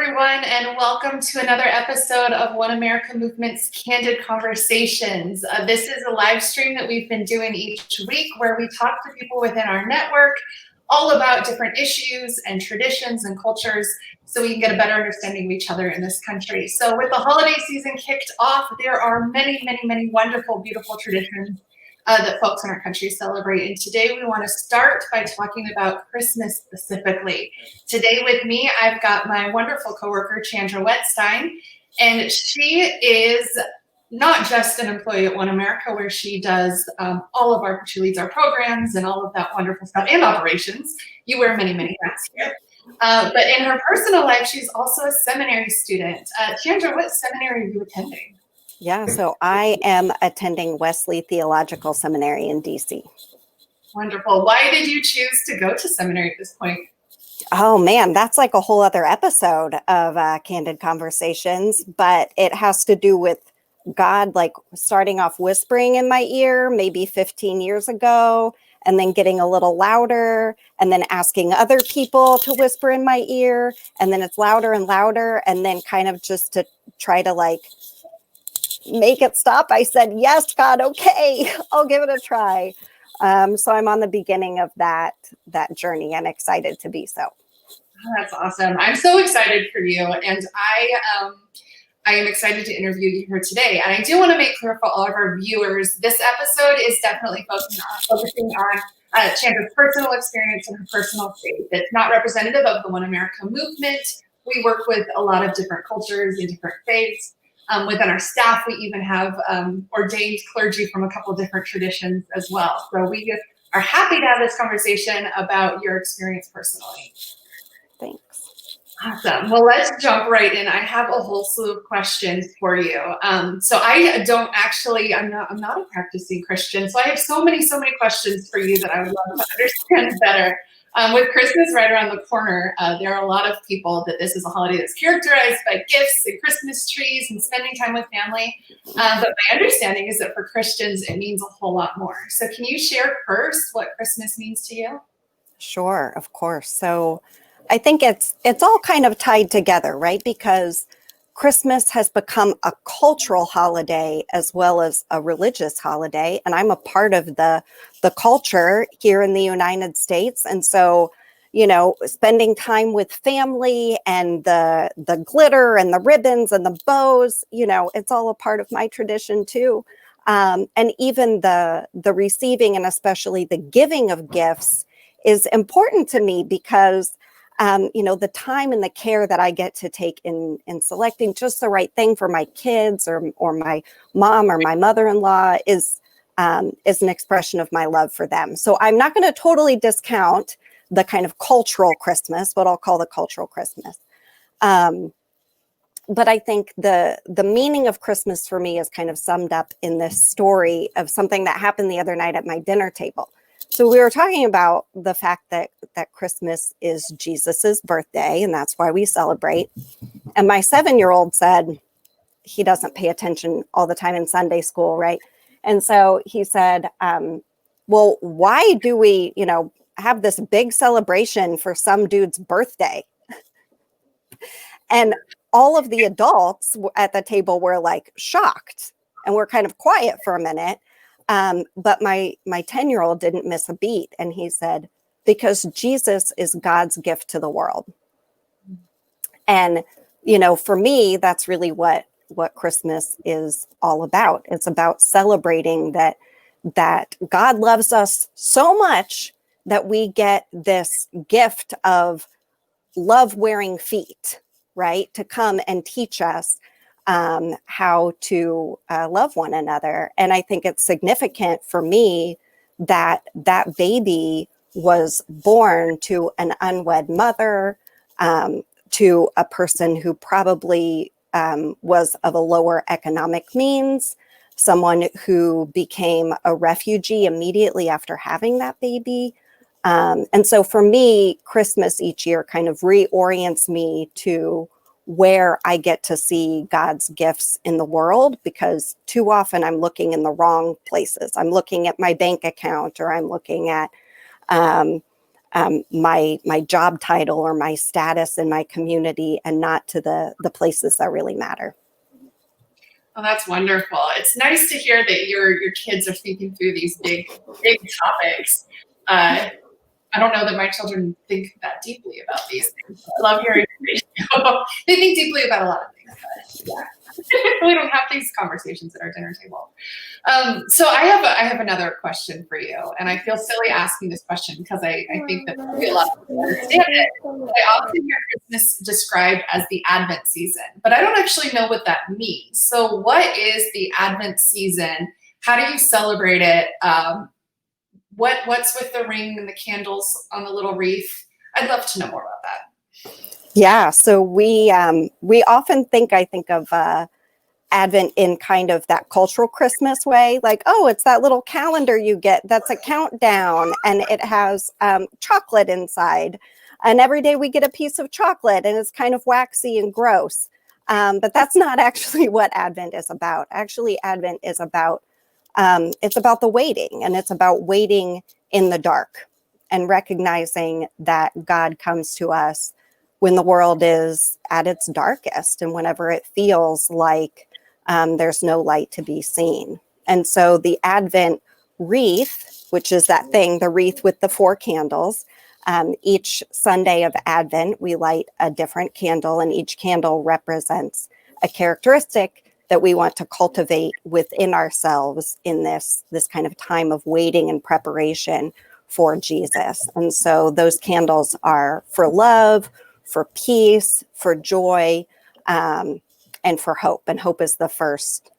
everyone, and welcome to another episode of One America Movement's Candid Conversations. This is a live stream that we've been doing each week where we talk to people within our network all about different issues and traditions and cultures so we can get a better understanding of each other in this country. So with the holiday season kicked off, there are many wonderful, beautiful traditions that folks in our country celebrate. And today we want to start by talking about Christmas specifically. Today with me, I've got my wonderful coworker, Chandra Wetstein, and she is not just an employee at One America, where she does she leads our programs and all of that wonderful stuff and operations. You wear many hats here. But in her personal life, she's also a seminary student. Chandra, what seminary are you attending? Yeah, so I am attending Wesley Theological Seminary in DC. Wonderful. Why did you choose to go to seminary at this point? Oh man, that's like a whole other episode of Candid Conversations, but it has to do with God, like starting off whispering in my ear maybe 15 years ago, and then getting a little louder, and then asking other people to whisper in my ear, and then it's louder and louder, and then kind of just to try to like make it stop, I said, yes, God, okay, I'll give it a try. So I'm on the beginning of that journey and excited to be so. Oh, that's awesome. I'm so excited for you. And I am excited to interview you here today. And I do want to make clear for all of our viewers, this episode is definitely focusing on Chandra's personal experience and her personal faith. It's not representative of the One America movement. We work with a lot of different cultures and different faiths. Within our staff, we even have ordained clergy from a couple of different traditions as well. So we are happy to have this conversation about your experience personally. Thanks. Awesome. Well, let's jump right in. I have a whole slew of questions for you. So I'm not a practicing Christian. So I have so many questions for you that I would love to understand better. With Christmas right around the corner, there are a lot of people that this is a holiday that's characterized by gifts and Christmas trees and spending time with family. But my understanding is that for Christians, it means a whole lot more. So can you share first what Christmas means to you? Sure, of course. So I think it's all kind of tied together, right? Because Christmas has become a cultural holiday as well as a religious holiday. And I'm a part of the culture here in the United States. And so, you know, spending time with family and the glitter and the ribbons and the bows, you know, it's all a part of my tradition too. And even the receiving and especially the giving of gifts is important to me because you know, the time and the care that I get to take in selecting just the right thing for my kids or my mom or my mother-in-law is an expression of my love for them. So I'm not going to totally discount the kind of cultural Christmas, what I'll call the cultural Christmas. But I think the meaning of Christmas for me is kind of summed up in this story of something that happened the other night at my dinner table. So we were talking about the fact that Christmas is Jesus's birthday, and that's why we celebrate. And my 7-year-old said he doesn't pay attention all the time in Sunday school, right? And so he said, well, why do we, you know, have this big celebration for some dude's birthday? And all of the adults at the table were like shocked and we're kind of quiet for a minute. But my 10-year-old didn't miss a beat. And he said, because Jesus is God's gift to the world. And, you know, for me, that's really what Christmas is all about. It's about celebrating that God loves us so much that we get this gift of love-wearing feet, right? To come and teach us how to love one another. And I think it's significant for me that baby was born to an unwed mother, to a person who probably was of a lower economic means, someone who became a refugee immediately after having that baby. And so for me, Christmas each year kind of reorients me to where I get to see God's gifts in the world, because too often I'm looking in the wrong places. I'm looking at my bank account, or I'm looking at my job title or my status in my community, and not to the places that really matter. Oh, that's wonderful. It's nice to hear that your kids are thinking through these big topics. I don't know that my children think that deeply about these things. I love hearing they think deeply about a lot of things, but yeah. We don't have these conversations at our dinner table. So I have another question for you, and I feel silly asking this question because I think that maybe a lot of people understand it. I often hear Christmas described as the Advent season, but I don't actually know what that means. So what is the Advent season? How do you celebrate it? What's with the ring and the candles on the little wreath? I'd love to know more about that. Yeah, so we often I think of Advent in kind of that cultural Christmas way, like, oh, it's that little calendar you get that's a countdown, and it has chocolate inside, and every day we get a piece of chocolate, and it's kind of waxy and gross. But that's not actually what Advent is about. Actually, Advent is about it's about the waiting, and it's about waiting in the dark and recognizing that God comes to us when the world is at its darkest and whenever it feels like there's no light to be seen. And so the Advent wreath, which is that thing, the wreath with the 4 candles, each Sunday of Advent, we light a different candle, and each candle represents a characteristic that we want to cultivate within ourselves in this kind of time of waiting and preparation for Jesus. And so those candles are for love, for peace, for joy, and for hope. And hope is the first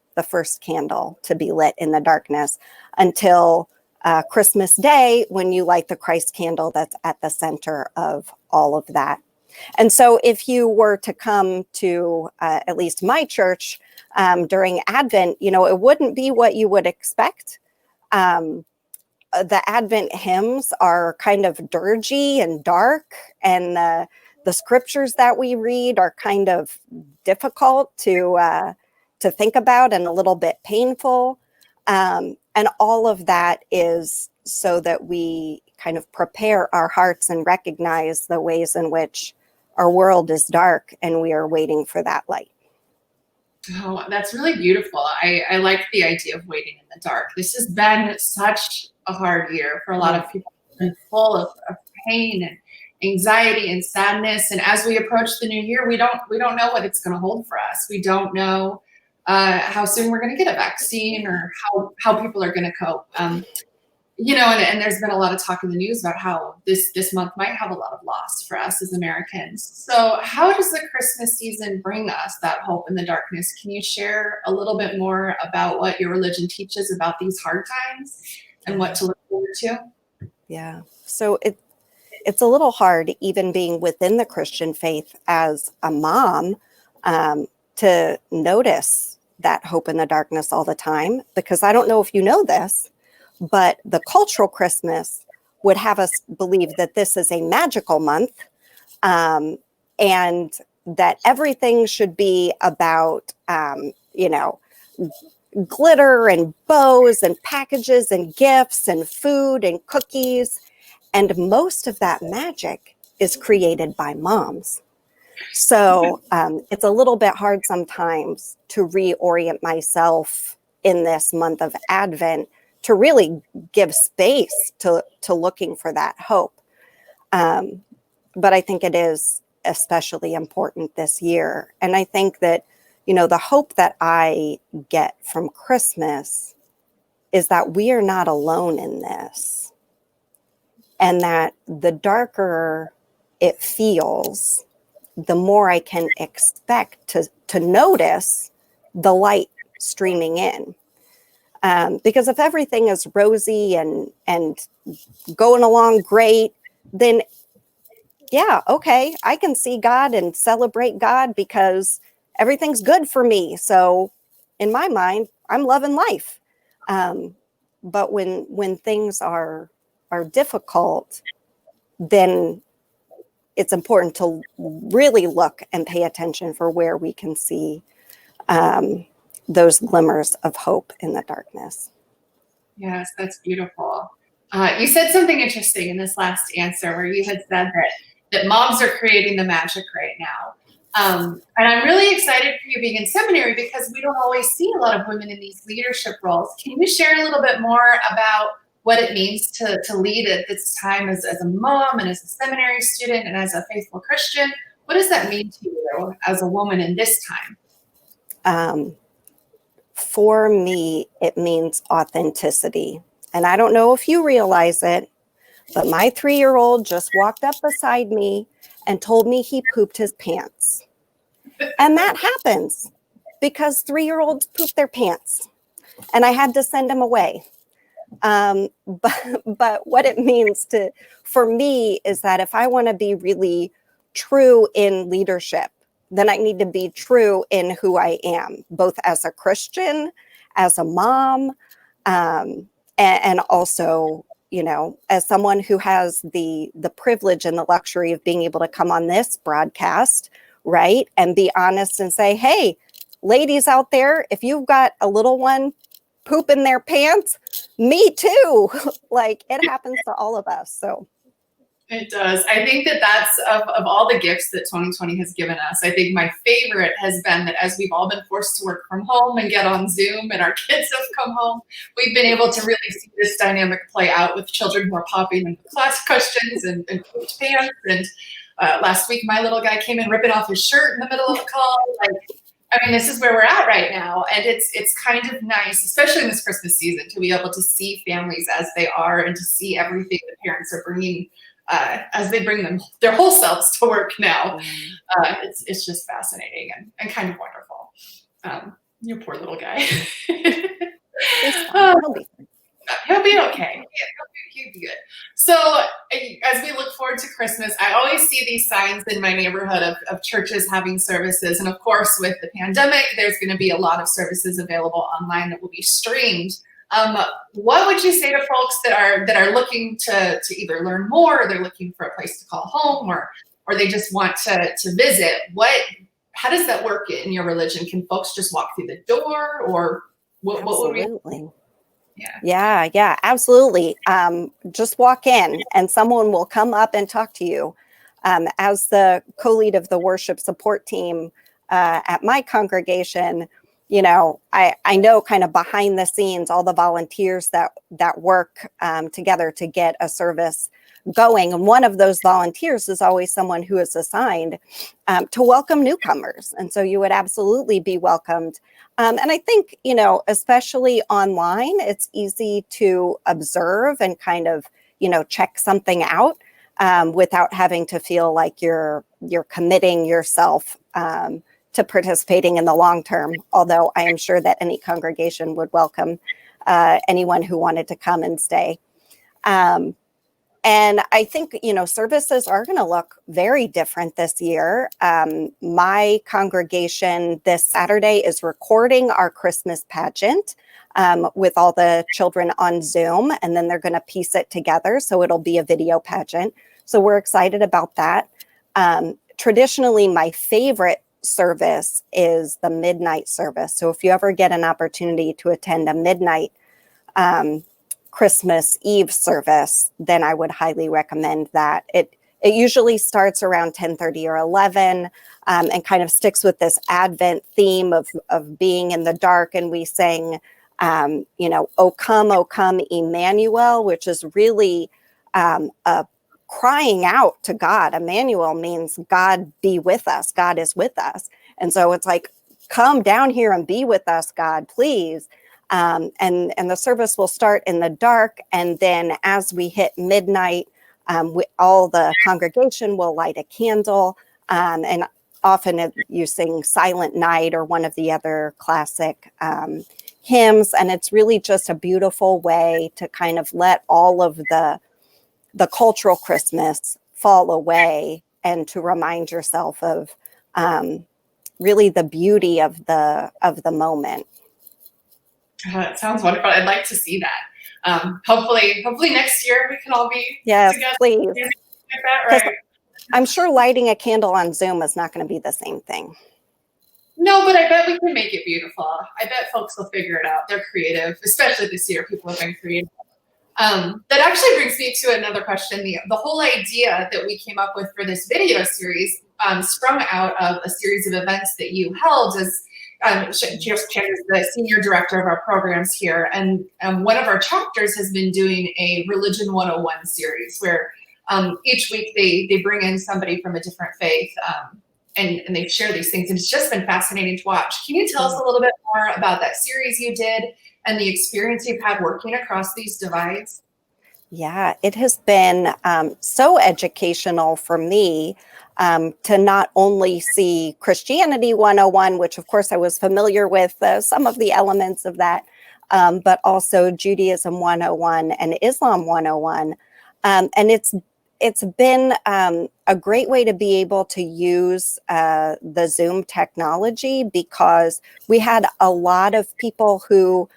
candle to be lit in the darkness until Christmas Day, when you light the Christ candle that's at the center of all of that. And so if you were to come to at least my church during Advent, it wouldn't be what you would expect. The Advent hymns are kind of dirgy and dark, and the scriptures that we read are kind of difficult to think about and a little bit painful. And all of that is so that we kind of prepare our hearts and recognize the ways in which our world is dark and we are waiting for that light. Oh, that's really beautiful. I like the idea of waiting in the dark. This has been such a hard year for a lot of people. It's been full of pain and anxiety and sadness. And as we approach the new year, we don't know what it's going to hold for us. We don't know how soon we're going to get a vaccine or how people are going to cope. And there's been a lot of talk in the news about how this month might have a lot of loss for us as Americans. So how does the Christmas season bring us that hope in the darkness? Can you share a little bit more about what your religion teaches about these hard times and what to look forward to? Yeah. So it's a little hard, even being within the Christian faith as a mom, to notice that hope in the darkness all the time, because I don't know if you know this, but the cultural Christmas would have us believe that this is a magical month, and that everything should be about, glitter and bows and packages and gifts and food and cookies. And most of that magic is created by moms. So it's a little bit hard sometimes to reorient myself in this month of Advent to really give space to looking for that hope. But I think it is especially important this year. And I think that, the hope that I get from Christmas is that we are not alone in this. And that the darker it feels, the more I can expect to notice the light streaming in. Because if everything is rosy and going along great, then yeah, okay, I can see God and celebrate God because everything's good for me. So in my mind, I'm loving life. But when things are difficult, then it's important to really look and pay attention for where we can see those glimmers of hope in the darkness. Yes, that's beautiful. You said something interesting in this last answer where you had said that moms are creating the magic right now. And I'm really excited for you being in seminary because we don't always see a lot of women in these leadership roles. Can you share a little bit more about what it means to lead at this time as a mom and as a seminary student and as a faithful Christian? What does that mean to you as a woman in this time? For me, it means authenticity. And I don't know if you realize it, but my 3-year-old just walked up beside me and told me he pooped his pants. And that happens because 3-year-olds poop their pants. And I had to send him away. But what it means for me is that if I want to be really true in leadership, then I need to be true in who I am, both as a Christian, as a mom, and also, as someone who has the privilege and the luxury of being able to come on this broadcast, right, and be honest and say, hey, ladies out there, if you've got a little one pooping their pants, me too. Like, it happens to all of us. So it does. I think that's of all the gifts that 2020 has given us, I think my favorite has been that as we've all been forced to work from home and get on Zoom and our kids have come home, we've been able to really see this dynamic play out with children who are popping into class questions and pooped pants. And last week, my little guy came in ripping off his shirt in the middle of the call. This is where we're at right now. And it's kind of nice, especially in this Christmas season, to be able to see families as they are and to see everything the parents are bringing as they bring their whole selves to work now. It's just fascinating and kind of wonderful. Your poor little guy. He'll be okay. He'll be good. So as we look forward to Christmas, I always see these signs in my neighborhood of churches having services. And of course, with the pandemic, there's going to be a lot of services available online that will be streamed. What would you say to folks that are looking to either learn more, or they're looking for a place to call home, or they just want to visit? How does that work in your religion? Can folks just walk through the door, or what would we? Yeah, absolutely. Just walk in and someone will come up and talk to you. As the co-lead of the worship support team at my congregation, I know kind of behind the scenes, all the volunteers that work together to get a service going. And one of those volunteers is always someone who is assigned to welcome newcomers. And so you would absolutely be welcomed. And I think, especially online, it's easy to observe and kind of, check something out without having to feel like you're committing yourself to participating in the long term, although I am sure that any congregation would welcome anyone who wanted to come and stay. And I think, services are going to look very different this year. My congregation this Saturday is recording our Christmas pageant with all the children on Zoom, and then they're going to piece it together. So it'll be a video pageant. So we're excited about that. Traditionally, my favorite service is the midnight service. So if you ever get an opportunity to attend a midnight Christmas Eve service, then I would highly recommend that. It usually starts around 10:30 or 11 and kind of sticks with this Advent theme of being in the dark. And we sing, O come, Emmanuel, which is really a crying out to God. Emmanuel means God be with us. God is with us. And so it's like, come down here and be with us, God, please. And the service will start in the dark. And then as we hit midnight, all the congregation will light a candle. And often you sing Silent Night or one of the other classic hymns. And it's really just a beautiful way to kind of let all of the cultural Christmas fall away and to remind yourself of really the beauty of the moment. It sounds wonderful. I'd like to see that. Hopefully next year we can all be together. Please. Like that, right? I'm sure lighting a candle on Zoom is not going to be the same thing. No, but I bet we can make it beautiful. I bet folks will figure it out. They're creative, especially this year. People have been creative. That actually brings me to another question. The whole idea that we came up with for this video series sprung out of a series of events that you held as Chair's the senior director of our programs here. And one of our chapters has been doing a Religion 101 series where each week they bring in somebody from a different faith and they share these things. And it's just been fascinating to watch. Can you tell us a little bit more about that series you did and the experience you've had working across these divides? Yeah, it has been so educational for me to not only see Christianity 101, which of course I was familiar with some of the elements of that, but also Judaism 101 and Islam 101. And it's been a great way to be able to use the Zoom technology, because we had a lot of people who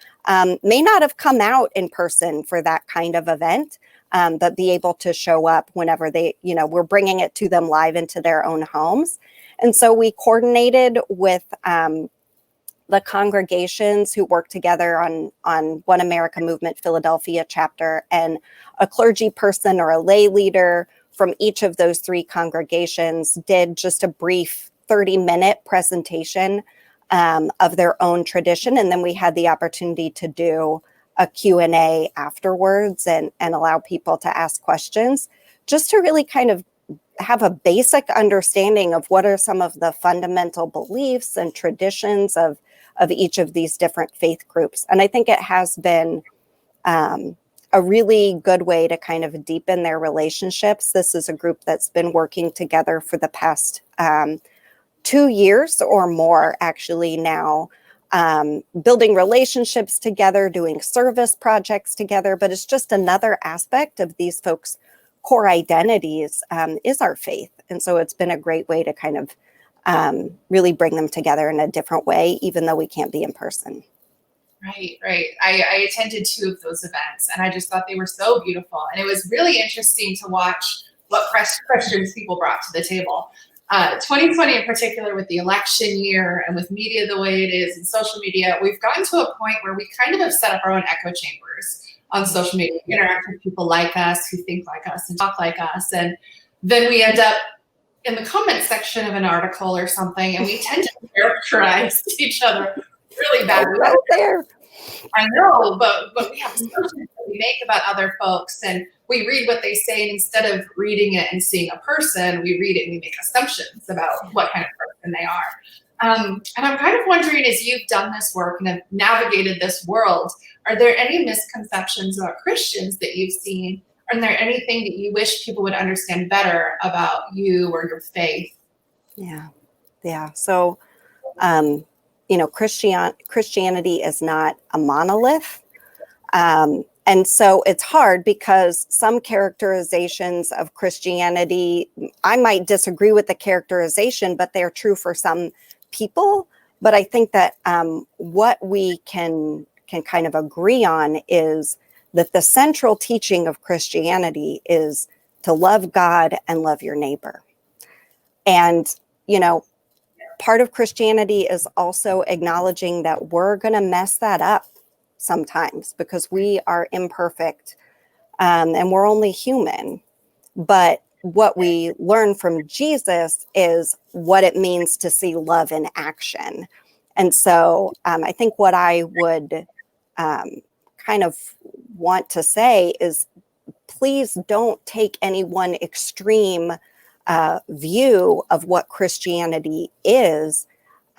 may not have come out in person for that kind of event, but be able to show up whenever we're bringing it to them live into their own homes. And so we coordinated with the congregations who work together on One America Movement Philadelphia chapter, and a clergy person or a lay leader from each of those three congregations did just a brief 30-minute presentation of their own tradition. And then we had the opportunity to do a Q&A afterwards and allow people to ask questions, just to really kind of have a basic understanding of what are some of the fundamental beliefs and traditions of each of these different faith groups. And I think it has been a really good way to kind of deepen their relationships. This is a group that's been working together for the past 2 years or more actually now, building relationships together, doing service projects together. But it's just another aspect of these folks' core identities is our faith. And so it's been a great way to kind of really bring them together in a different way, even though we can't be in person. Right. I attended 2 of those events, and I just thought they were so beautiful. And it was really interesting to watch what questions people brought to the table. 2020 in particular, with the election year and with media the way it is and social media, we've gotten to a point where we kind of have set up our own echo chambers on social media. We interact with people like us, who think like us and talk like us. And then we end up in the comment section of an article or something, and we tend to characterize each other really badly. Right there. I know, but we have assumptions that we make about other folks, and we read what they say, and instead of reading it and seeing a person, we read it and we make assumptions about what kind of person they are. And I'm kind of wondering, as you've done this work and have navigated this world, are there any misconceptions about Christians that you've seen? Are there anything that you wish people would understand better about you or your faith? Yeah. So, Christianity is not a monolith. And so it's hard because some characterizations of Christianity, I might disagree with the characterization, but they're true for some people. But I think that what we can kind of agree on is that the central teaching of Christianity is to love God and love your neighbor. And, part of Christianity is also acknowledging that we're going to mess that up sometimes because we are imperfect and we're only human. But what we learn from Jesus is what it means to see love in action. And so I think what I would kind of want to say is, please don't take any one extreme view of what Christianity is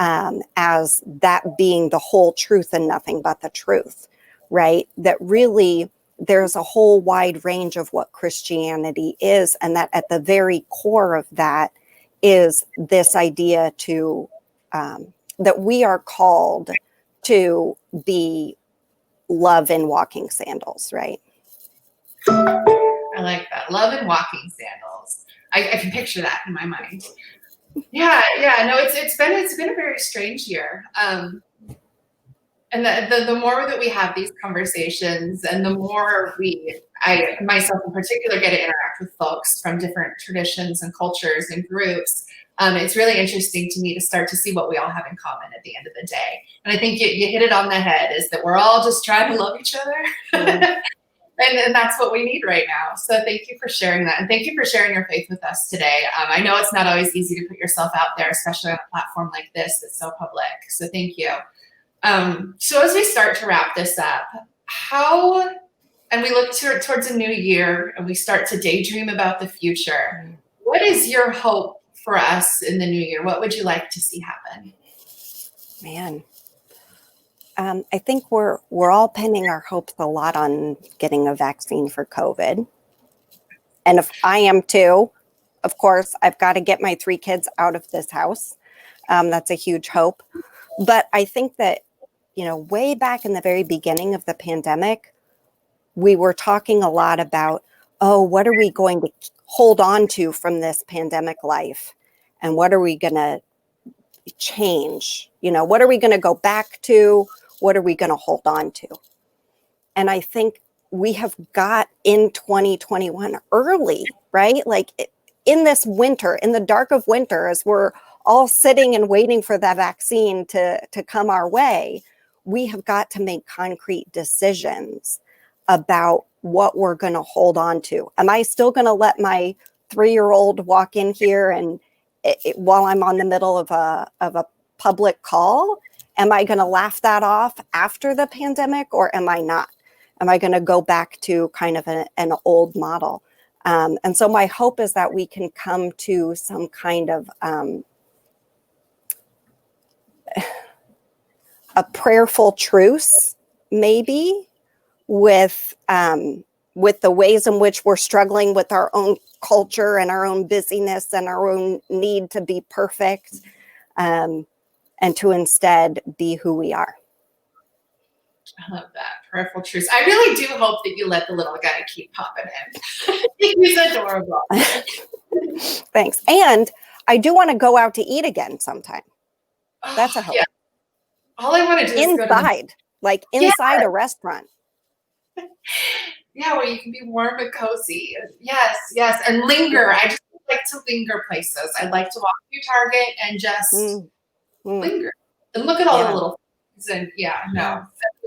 as that being the whole truth and nothing but the truth, right? That really there's a whole wide range of what Christianity is, and that at the very core of that is this idea to that we are called to be love in walking sandals, right? I like that. Love and walking sandals. I can picture that in my mind. Yeah. No, it's been a very strange year. And the more that we have these conversations, and the more I myself in particular get to interact with folks from different traditions and cultures and groups, it's really interesting to me to start to see what we all have in common at the end of the day. And I think you hit it on the head, is that we're all just trying to love each other. And that's what we need right now. So thank you for sharing that. And thank you for sharing your faith with us today. I know it's not always easy to put yourself out there, especially on a platform like this that's so public. So thank you. So as we start to wrap this up, and we look towards a new year and we start to daydream about the future, what is your hope for us in the new year? What would you like to see happen? Man, I think we're all pinning our hopes a lot on getting a vaccine for COVID. And if I am too, of course, I've got to get my 3 kids out of this house. That's a huge hope. But I think that, way back in the very beginning of the pandemic, we were talking a lot about, what are we going to hold on to from this pandemic life? And what are we going to change? What are we going to go back to? What are we going to hold on to? And I think we have got in 2021 early, right? Like in this winter, in the dark of winter, as we're all sitting and waiting for that vaccine to come our way, we have got to make concrete decisions about what we're going to hold on to. Am I still going to let my 3-year-old walk in here and while I'm on the middle of a public call? Am I going to laugh that off after the pandemic, or am I not? Am I going to go back to kind of an old model? And so my hope is that we can come to some kind of a prayerful truce, maybe, with the ways in which we're struggling with our own culture and our own busyness and our own need to be perfect, and to instead be who we are. I love that. Prayerful truce. I really do hope that you let the little guy keep popping in. He's adorable. Thanks. And I do want to go out to eat again sometime. That's a hope. Yeah. All I want to do is inside, inside a restaurant. Yeah, where you can be warm and cozy. Yes, yes. And linger. I just like to linger places. I'd like to walk through Target and just linger and look at all the little things. And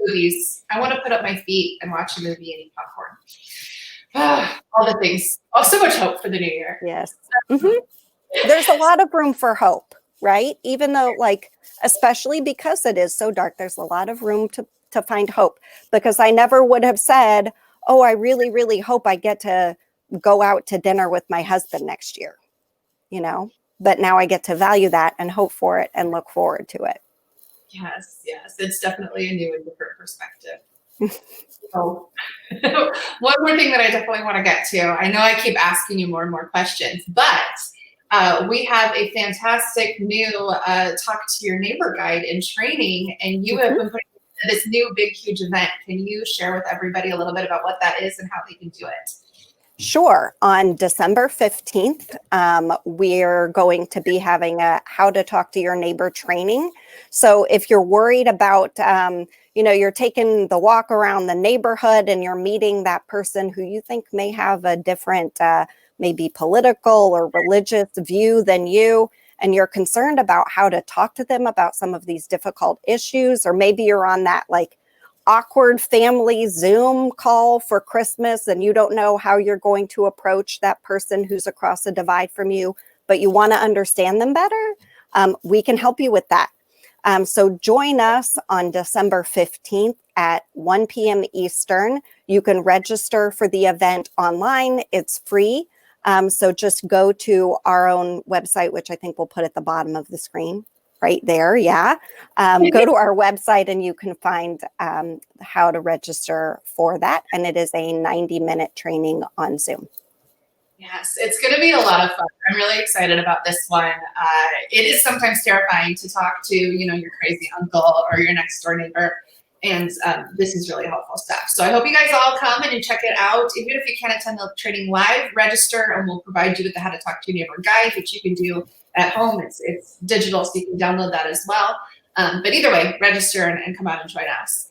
movies. I want to put up my feet and watch a movie and eat popcorn. All the things. Oh, so much hope for the new year. Yes. There's a lot of room for hope, right? Even though, especially because it is so dark, there's a lot of room to find hope, because I never would have said, I really, really hope I get to go out to dinner with my husband next year, but now I get to value that and hope for it and look forward to it. Yes, yes. It's definitely a new and different perspective. So, one more thing that I definitely want to get to. I know I keep asking you more and more questions, but we have a fantastic new Talk to Your Neighbor guide in training, and you have been putting this new big, huge event. Can you share with everybody a little bit about what that is and how they can do it? Sure. On December 15th, we're going to be having a How to Talk to Your Neighbor training. So if you're worried about, you're taking the walk around the neighborhood and you're meeting that person who you think may have a different, maybe political or religious view than you, and you're concerned about how to talk to them about some of these difficult issues, or maybe you're on that awkward family Zoom call for Christmas and you don't know how you're going to approach that person who's across the divide from you, but you want to understand them better, we can help you with that. So join us on December 15th at 1 p.m. Eastern. You can register for the event online. It's free. So just go to our own website, which I think we'll put at the bottom of the screen. Right there, yeah. Go to our website and you can find how to register for that. And it is a 90-minute training on Zoom. Yes, it's going to be a lot of fun. I'm really excited about this one. It is sometimes terrifying to talk to, your crazy uncle or your next door neighbor. And this is really helpful stuff. So I hope you guys all come and check it out. Even if you can't attend the training live, register and we'll provide you with the How to Talk to Your Neighbor guide, which you can do at home. It's digital, so you can download that as well. But either way, register and come out and join us.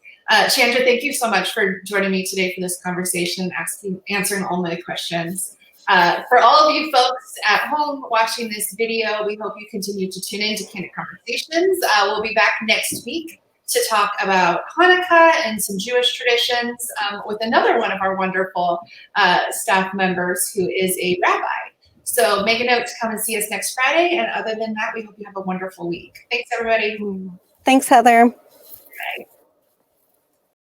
Chandra, thank you so much for joining me today for this conversation, answering all my questions. For all of you folks at home watching this video, we hope you continue to tune in to Candid Conversations. We'll be back next week to talk about Hanukkah and some Jewish traditions with another one of our wonderful staff members who is a rabbi. So make a note to come and see us next Friday. And other than that, we hope you have a wonderful week. Thanks, everybody. Thanks, Heather.